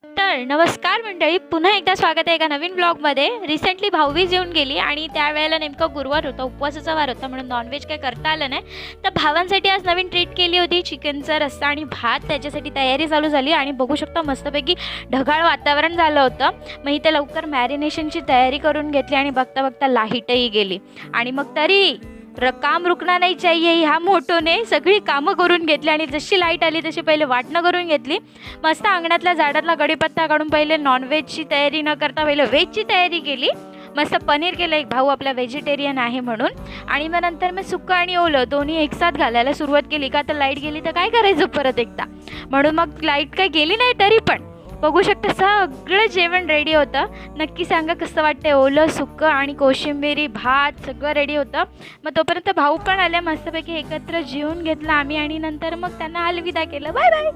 तर नमस्कार मंडळी, पुन्हा एकदा स्वागत आहे एका नवीन ब्लॉगमध्ये. रिसेंटली भाऊबीज येऊन गेली आणि त्यावेळेला नेमका गुरुवार होता, उपवासाचा वार होता, म्हणून नॉनव्हेज काही करता आलं नाही. तर भावांसाठी आज नवीन ट्रीट केली होती, चिकनचा रस्सा आणि भात. त्याच्यासाठी तयारी चालू झाली आणि बघू शकता मस्तपैकी ढगाळ वातावरण झालं होतं. मग इथे लवकर मॅरिनेशनची तयारी करून घेतली आणि बघता बघता लाईटही गेली. आणि मग तरी काम रुकना नाही चाहिए ह्या मोटोने सगळी कामं करून घेतली आणि जशी लाईट आली तशी पहिले वाटणं करून घेतली. मस्त अंगणातल्या झाडातला कढीपत्ता काढून पहिले नॉनव्हेजची तयारी न करता पहिले व्हेजची तयारी केली. मस्त पनीर केलं, एक भाऊ आपला व्हेजिटेरियन आहे म्हणून. आणि मग नंतर मी सुक्कं आणि ओलं दोन्ही एकसाथ घालायला सुरुवात केली. का तर लाईट गेली तर काय करायचं परत एकदा, म्हणून मग लाईट काय गेली नाही तरी पण बघू शकता सगळं जेवण रेडी होतं. नक्की सांगा कसं वाटतं. ओलं सुक्कं आणि कोशिंबिरी भात सगळं रेडी होतं. मग तोपर्यंत भाऊ पण आले, मस्तपैकी एकत्र जेवून घेतलं आम्ही आणि नंतर मग त्यांना अलविदा केलं. Bye bye.